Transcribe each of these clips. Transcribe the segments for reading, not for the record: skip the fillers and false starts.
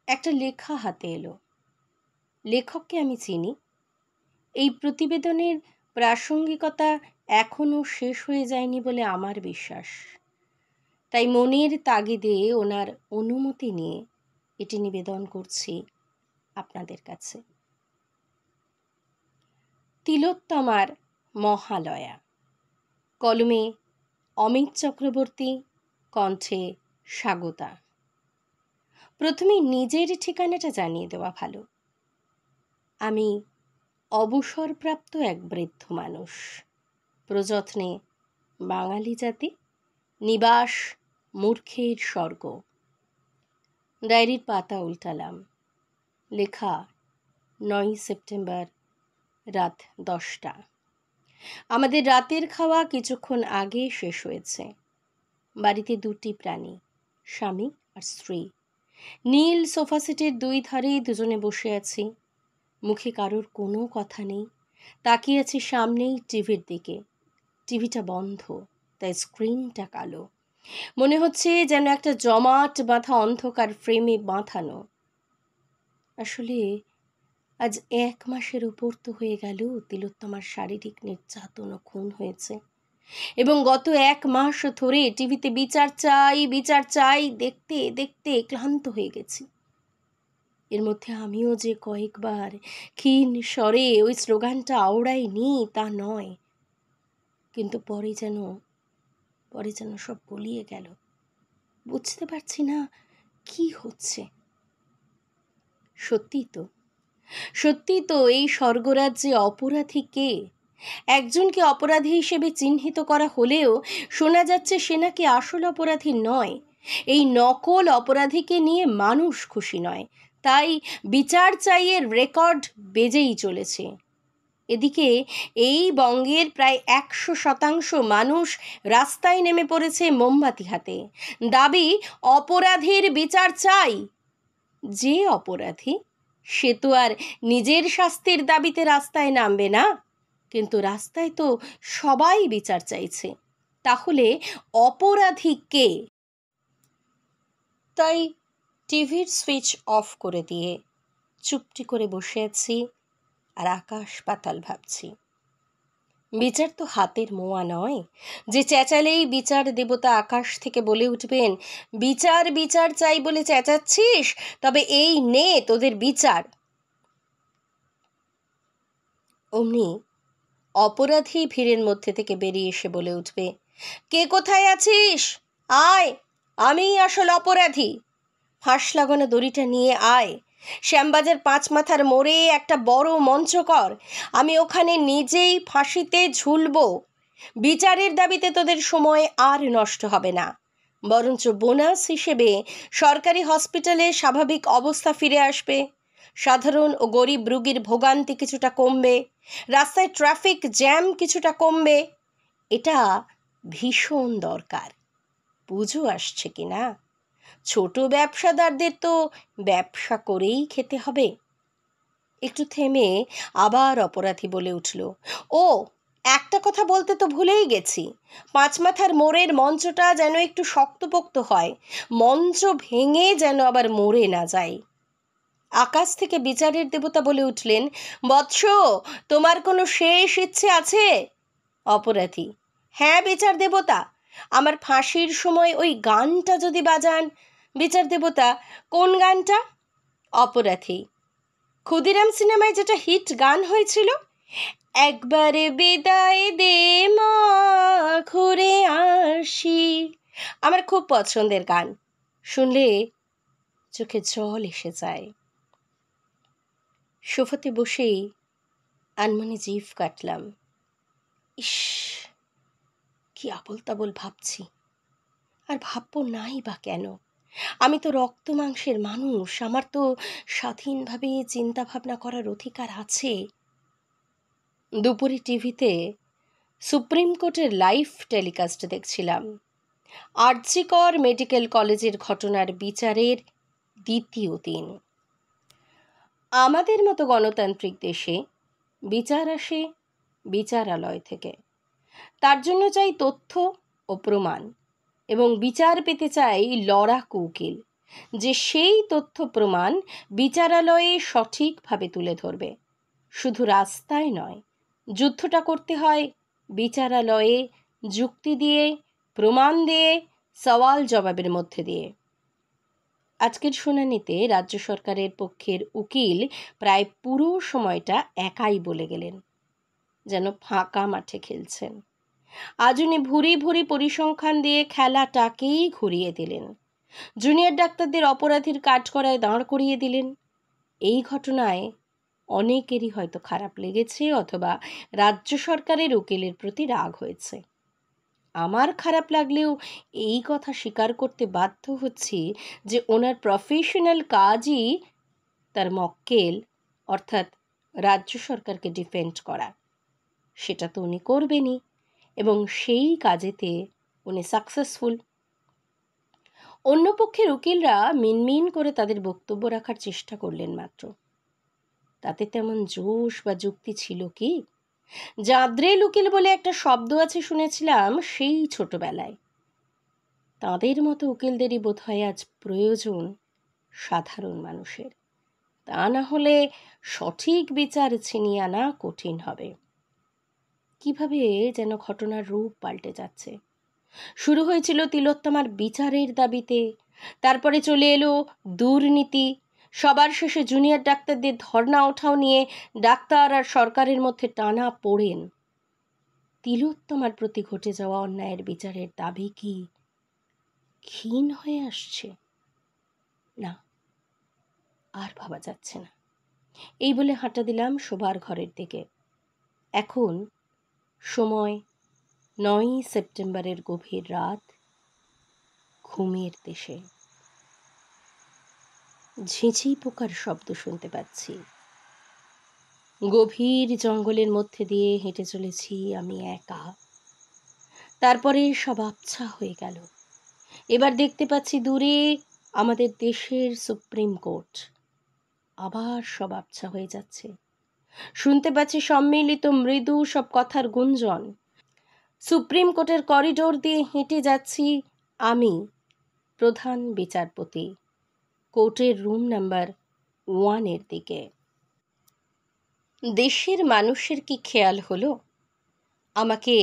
একটা লেখা হাতে এলো। লেখককে আমি চিনি। এই প্রতিবেদনের প্রাসঙ্গিকতা এখনও শেষ হয়ে যায়নি বলে আমার বিশ্বাস। তাই মনের তাগিদে ওনার অনুমতি নিয়ে এটি নিবেদন করছি আপনাদের কাছে। তিলোত্তমার মহালয়া। কলমে অমিত চক্রবর্তী, কণ্ঠে স্বাগতা। প্রথমে নিজের ঠিকানাটা জানিয়ে দেওয়া ভালো। আমি অবসরপ্রাপ্ত এক বৃদ্ধ মানুষ, প্রযত্নে বাঙালি জাতি, নিবাস মূর্খের স্বর্গ। ডায়েরির পাতা উল্টালাম। লেখা 9 সেপ্টেম্বর, রাত 10টা। আমাদের রাতের খাওয়া কিছুক্ষণ আগে শেষ হয়েছে। বাড়িতে 2টি প্রাণী, স্বামী আর স্ত্রী। নীল সোফা সেটের 2 ধারে দুজনে বসে আছি। মুখে কারোর কোনো কথা নেই। তাকিয়ে আছি সামনেই টিভির দিকে। টিভিটা বন্ধ, তাই স্ক্রিনটা কালো। মনে হচ্ছে যেন একটা জমাট বাঁধা অন্ধকার ফ্রেমে বাঁধানো। আসলে আজ 1 মাসের উপর তো হয়ে গেল তিলোত্তমার শারীরিক নির্যাতন ও খুন হয়েছে, এবং গত 1 মাস ধরে টিভিতে বিচার চাই দেখতে দেখতে ক্লান্ত হয়ে গেছি। এর মধ্যে আমিও যে কয়েকবার ক্ষীণ স্বরে ওই স্লোগানটা আওড়াইনি তা নয়, কিন্তু পরে যেন সব গলিয়ে গেল। বুঝতে পারছি না কি হচ্ছে। সত্যি তো এই স্বর্গরাজ্যে অপরাধী কে? একজনকে অপরাধী হিসেবে চিহ্নিত করা হলেও শোনা যাচ্ছে সে নাকি আসল অপরাধী নয়। এই নকল অপরাধীকে নিয়ে মানুষ খুশি নয়, তাই বিচার চাইয়ের রেকর্ড বেজেই চলেছে। এদিকে এই বঙ্গের প্রায় 100% মানুষ রাস্তায় নেমে পড়েছে মোমবাতি হাতে। দাবি, অপরাধীর বিচার চাই। যে অপরাধী সে তো আর নিজের শাস্তির দাবিতে রাস্তায় নামবে না, কিন্তু রাস্তায় তো সবাই বিচার চাইছে। তাহলে অপরাধী কে? তাই টিভির সুইচ অফ করে দিয়ে চুপটি করে বসে আছি আর আকাশ পাতাল ভাবছি। বিচার তো হাতের মোয়া নয় যে চেঁচালেই বিচার দেবতা আকাশ থেকে বলে উঠবেন, বিচার বিচার চাই বলে চেঁচাচ্ছিস, তবে এই নে তোদের বিচার। অমনি অপরাধী ভিড়ের মধ্যে থেকে বেরিয়ে এসে বলে উঠবে, কে কোথায় আছিস? আয়, আমিই আসল অপরাধী। ফাঁস লাগানো দড়িটা নিয়ে আয়। শ্যামবাজার 5 মাথার মোড়ে একটা বড় মঞ্চ কর। আমি ওখানে নিজেই ফাঁসিতে ঝুলব। বিচারের দাবিতে তোদের সময় আর নষ্ট হবে না, বরঞ্চ বোনাস হিসেবে সরকারি হসপিটালে স্বাভাবিক অবস্থা ফিরে আসবে। সাধারণ ও গরিব রোগীর ভোগান্তি কিছুটা কমবে। রাস্তায় ট্রাফিক জ্যাম কিছুটা কমবে। এটা ভীষণ দরকার। পুজো আসছে কিনা? ছোট ব্যবসাদারদের তো ব্যবসা করেই খেতে হবে। একটু থেমে আবার অপরাধী বলে উঠল, ও একটা কথা বলতে তো ভুলেই গেছি। 5 মাথার মোড়ের মঞ্চটা যেন একটু শক্তপোক্ত হয়, মঞ্চ ভেঙে যেন আবার মরে না যায়। আকাশ থেকে বিচারের দেবতা বলে উঠলেন, বৎস, তোমার কোনো শেষ ইচ্ছে আছে? অপরাধী, হ্যাঁ বিচার দেবতা, আমার ফাঁসির সময় ওই গানটা যদি বাজান। বিচার দেবতা, কোন গানটা? অপরাধী, ক্ষুদিরাম সিনেমায় যেটা হিট গান হয়েছিল, একবারে বিদায় দে মা ঘুরে আসি। আমার খুব পছন্দের গান, শুনলে চোখে জল এসে যায়। সোফাতে বসেই আনমনে জিভ কাটলাম। ইস, কি আবোল তাবোল ভাবছি। আর ভাববো নাই বা কেন? আমি তো রক্ত মাংসের মানুষ, আমার তো স্বাধীনভাবে চিন্তা ভাবনা করার অধিকার আছে। দুপুরে টিভিতে সুপ্রিম কোর্টের লাইভ টেলিকাস্ট দেখছিলাম। আরজি কর মেডিকেল কলেজের ঘটনার বিচারের 2য় দিন। আমাদের মতো গণতান্ত্রিক দেশে বিচার আসে বিচারালয় থেকে। তার জন্য চাই তথ্য ও প্রমাণ, এবং বিচার পেতে চাই লড়াকু উকিল। যে সেই তথ্য প্রমাণ বিচারালয়ে সঠিকভাবে তুলে ধরবে। শুধু রাস্তায় নয়, যুদ্ধটা করতে হয় বিচারালয়ে, যুক্তি দিয়ে, প্রমাণ দিয়ে, সওয়াল জবাবের মধ্যে দিয়ে। আজকের শুনানিতে রাজ্য সরকারের পক্ষের উকিল প্রায় পুরো সময়টা একাই বলে গেলেন, যেন ফাঁকা মাঠে খেলছেন। আজ উনি ভুরি ভুরি পরিসংখ্যান দিয়ে খেলাটাকেই ঘুরিয়ে দিলেন। জুনিয়র ডাক্তারদের অপরাধীর কাঠগড়ায় দাঁড় করিয়ে দিলেন। এই ঘটনায় অনেকেরই হয়তো খারাপ লেগেছে, অথবা রাজ্য সরকারের উকিলের প্রতি রাগ হয়েছে। আমার খারাপ লাগলেও এই কথা স্বীকার করতে বাধ্য হচ্ছি যে ওনার প্রফেশনাল কাজই তার মক্কেল অর্থাৎ রাজ্য সরকারকে ডিফেন্ড করা। সেটা তো উনি করবেনই, এবং সেই কাজেতে উনি সাকসেসফুল। অন্য পক্ষের উকিলরা মিনমিন করে তাদের বক্তব্য রাখার চেষ্টা করলেন মাত্র। তাতে তেমন জোশ বা যুক্তি ছিল কি? জাদ্রেল উকিল বলে একটা শব্দ আছে শুনেছিলাম সেই ছোটবেলায়। তাদের মতো উকিলদেরই বোধহয় আজ প্রয়োজন সাধারণ মানুষের। তা না হলে সঠিক বিচার ছিনিয়ে আনা কঠিন হবে। কিভাবে যেন ঘটনার রূপ পাল্টে যাচ্ছে। শুরু হয়েছিল তিলোত্তমার বিচারের দাবিতে, তারপরে চলে এলো দুর্নীতি, সবার শেষে জুনিয়র ডাক্তারদের ধর্ণা ওঠাও নিয়ে ডাক্তার আর সরকারের মধ্যে টানা পড়েন। তিলোত্তমার প্রতি ঘটে যাওয়া অন্যায়ের বিচারের দাবি কি ক্ষীণ হয়ে আসছে? না, আর ভাবা যাচ্ছে না। এই বলে হাঁটা দিলাম শোবার ঘরের দিকে। এখন সময় 9 সেপ্টেম্বরের গভীর রাত, ঘুমের দেশে। ঝিঁঝি পোকার শব্দ শুনতে পাচ্ছি। গভীর জঙ্গলের মধ্যে দিয়ে হেঁটে চলেছি আমি একা। তারপরে সব আবছা হয়ে গেল। এবার দেখতে পাচ্ছি দূরে আমাদের দেশের সুপ্রিম কোর্ট। আবার সব আবছা হয়ে যাচ্ছে। শুনতে পাচ্ছি সম্মিলিত মৃদু সব কথার গুঞ্জন। সুপ্রিম কোর্টের করিডোর দিয়ে হেঁটে যাচ্ছি আমি, প্রধান বিচারপতি, কোর্টের রুম নাম্বার 1 দিকে। দেশের মানুষের কি খেয়াল হলো আমাকে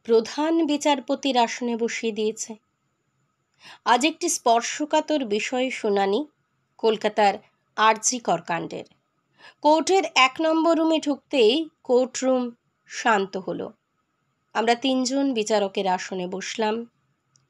প্রধান বিচারপতির আসনে বসিয়ে দিয়েছে? আজ একটি স্পর্শকাতর বিষয় শুনানি কলকাতার আরজি কর কাণ্ডের। কোর্টের 1 নম্বর রুমে ঢুকতেই কোর্টরুম শান্ত হলো। আমরা 3 জন বিচারকের আসনে বসলাম।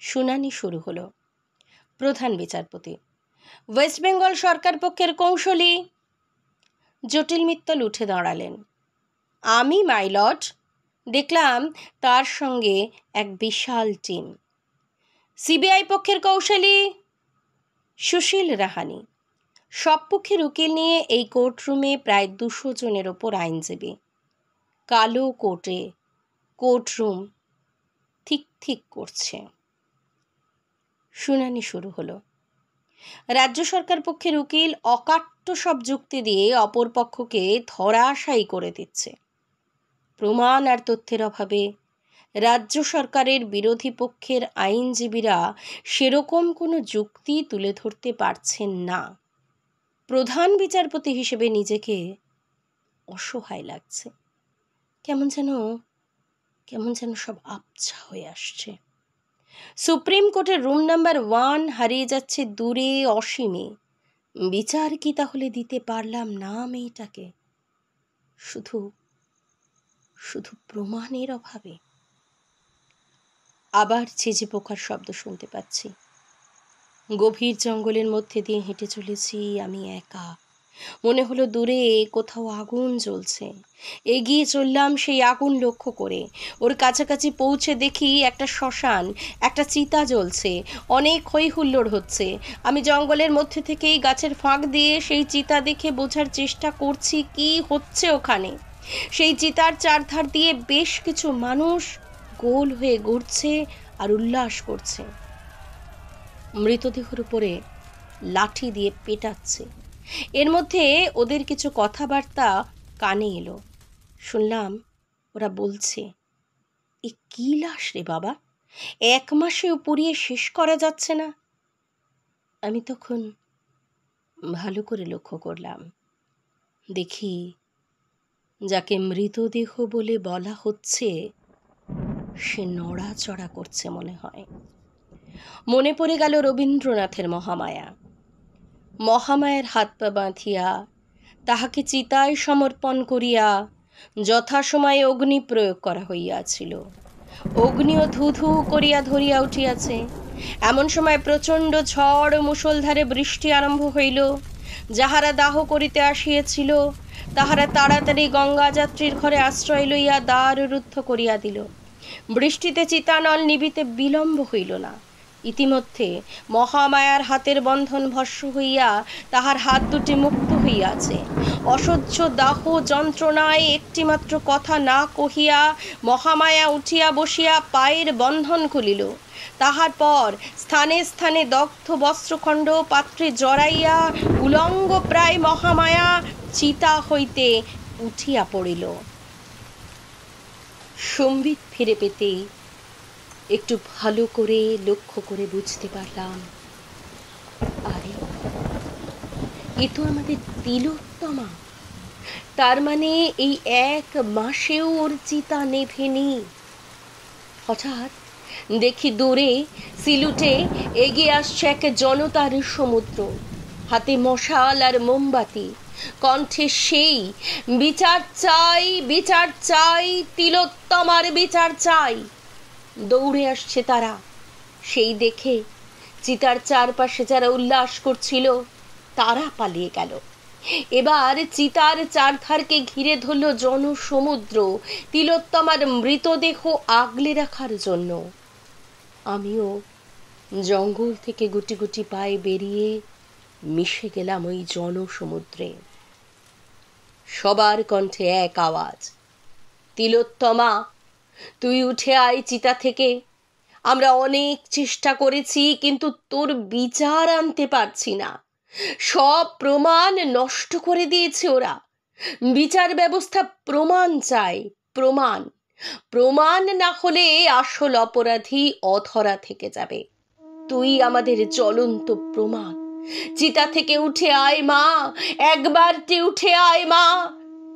শুনানি শুরু হলো। প্রধান বিচারপতি: ওয়েস্ট বেঙ্গল সরকার পক্ষের কৌঁসুলি জটিল মিত্তল উঠে দাঁড়ালেন। আমি মাই লর্ড। দেখলাম তার সঙ্গে এক বিশাল টিম। সিবিআই পক্ষের কৌঁসুলি সুশীল রাহানি। সব পক্ষের উকিল নিয়ে এই কোর্টরুমে প্রায় 200 জনের ওপর আইনজীবী। কালো কোর্টে কোর্টরুম ঠিক ঠিক করছে। শুনানি শুরু হলো। রাজ্য সরকার পক্ষের উকিল অকাট্য সব যুক্তি দিয়ে অপর পক্ষকে ধরাশায়ী করে দিচ্ছে। প্রমাণ আর তথ্যের অভাবে রাজ্য সরকারের বিরোধী পক্ষের আইনজীবীরা সেরকম কোনো যুক্তি তুলে ধরতে পারছেন না। প্রধান বিচারপতি হিসেবে নিজেকে অসহায় লাগছে। কেমন যেন সব আবছা হয়ে আসছে। সুপ্রিম কোর্টের রুম নাম্বার 1 হারিয়ে যাচ্ছে দূরে অসীমে। বিচার কি তাহলে দিতে পারলাম না মেয়েটাকে? শুধু প্রমাণের অভাবে? আবার ঝিঝি পোকার শব্দ শুনতে পাচ্ছি। গভীর জঙ্গলের মধ্যে দিয়ে হেঁটে চলেছি আমি একা। মনে হলো দূরে কোথাও আগুন জ্বলছে। এগিয়ে চললাম সেই আগুন লক্ষ্য করে। ওর কাছাকাছি পৌঁছে দেখি একটা শ্মশান, একটা চিতা জ্বলছে। অনেক হই হুল্লোড় হচ্ছে। আমি জঙ্গলের মধ্যে থেকেই গাছের ফাঁক দিয়ে সেই চিতা দেখে বোঝার চেষ্টা করছি কি হচ্ছে ওখানে। সেই চিতার চারধার দিয়ে বেশ কিছু মানুষ গোল হয়ে ঘুরছে আর উল্লাস করছে। মৃতদেহের উপরে লাঠি দিয়ে পেটাচ্ছে। এর মধ্যে ওদের কিছু কথাবার্তা কানে এলো। শুনলাম ওরা বলছে, এ কি লাশ রে বাবা, 1 মাসেও পুড়িয়ে শেষ করা যাচ্ছে না। আমি তখন ভালো করে লক্ষ্য করলাম, দেখি যাকে মৃতদেহ বলে বলা হচ্ছে সে নড়াচড়া করছে মনে হয়। মনে পড়ে গেল রবীন্দ্রনাথের মহামায়া। মহামায়ার হাত পা বাঁধিয়া তাহাকে চিতায় সমর্পণ করিয়া যথাসময়ে অগ্নি প্রয়োগ করা হইয়াছিল। অগ্নিও ধু ধু করিয়া ধরিয়া উঠিয়াছে। এমন সময় প্রচণ্ড ঝড় ও মুষলধারে বৃষ্টি আরম্ভ হইল। যাহারা দাহ করিতে আসিয়াছিল তাহারা তাড়াতাড়ি গঙ্গা যাত্রীর ঘরে আশ্রয় লইয়া দ্বার রুদ্ধ করিয়া দিল। বৃষ্টিতে চিতানল নিবিতে বিলম্ব হইল না। ইতিমধ্যে মহামায়ার হাতের বন্ধন ভস্ম হইয়া তাহার হাত দুটি মুক্ত হইয়াছে। অসহ্য দাহ যন্ত্রণায় একটিমাত্র কথা না কহিয়া মহামায়া উঠিয়া বসিয়া পায়ের বন্ধন খুলিল। তাহার পর স্থানে স্থানে দগ্ধ বস্ত্রখণ্ড পাত্রে জড়াইয়া উলঙ্গ প্রায় মহামায়া চিতা হইতে উঠিয়া পড়িল। সম্বিত ফিরে পেতেই একটু ভালো করে লক্ষ্য করে বুঝতে পারলাম, আরে এ তো আমাদের তিলোত্তমা। তার মানে এই 1 মাসেও ওর চিতা নেভেনি। হঠাৎ দেখি দূরে সিলুটে এগিয়ে আসছে এক জনতার সমুদ্র, হাতে মশাল আর মোমবাতি, কণ্ঠে সেই বিচার চাই, বিচার চাই, তিলোত্তমার বিচার চাই। দৌড়ে আসছে তারা। সেই দেখে চিতার চারপাশে যারা উল্লাস করছিল তারা পালিয়ে গেল। এবার চিতার চারধারকে ঘিরে ধরল জনসমুদ্র তিলোত্তমার মৃতদেহ আগলে রাখার জন্য। আমিও জঙ্গল থেকে গুটি গুটি পায়ে বেরিয়ে মিশে গেলাম ওই জনসমুদ্রে। সবার কণ্ঠে এক আওয়াজ, তিলোত্তমা তুই উঠে আয় চিতা থেকে। আমরা অনেক চেষ্টা করেছি কিন্তু তোর বিচার আনতে পারছি না। সব প্রমাণ নষ্ট করে দিয়েছে ওরা। বিচার ব্যবস্থা প্রমাণ চাই, প্রমাণ। প্রমাণ না হলে আসল অপরাধী অধরা থেকে যাবে। তুই আমাদের জ্বলন্ত প্রমাণ। চিতা থেকে উঠে আয় মা, একবারটি উঠে আয় মা।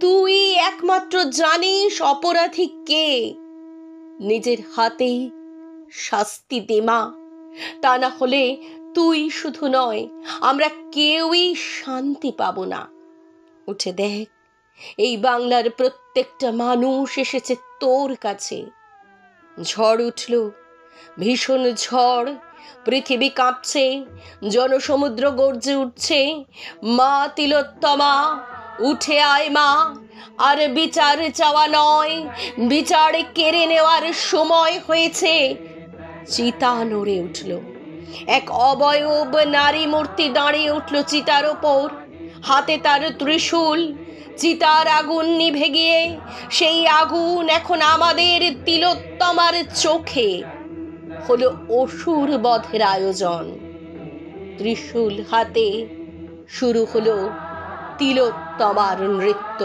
তুই একমাত্র জানিস অপরাধী কে। নিজের হাতেই শাস্তি দে মা, তা না হলে তুই শুধু নয় আমরা কেউই শান্তি পাবো না। উঠে দেখ, এই বাংলার প্রত্যেকটা মানুষ এসেছে তোর কাছে। ঝড় উঠল, ভীষণ ঝড়, পৃথিবী কাঁপছে, জনসমুদ্র গর্জে উঠছে। মা তিলোত্তমা উঠে আয় মা, আর বিচার চাওয়া নয়, বিচার কেড়ে নেওয়ার সময় হয়েছে। চিতা নড়ে উঠল। এক অবয়ব নারী মূর্তি দাঁড়িয়ে উঠল চিতার ওপর, হাতে তার ত্রিশূল। চিতার আগুন নিভে গিয়ে সেই আগুন এখন আমাদের তিলোত্তমার চোখে। হলো অসুর বধের আয়োজন। ত্রিশূল হাতে শুরু হলো তিলোত্তমার নৃত্য।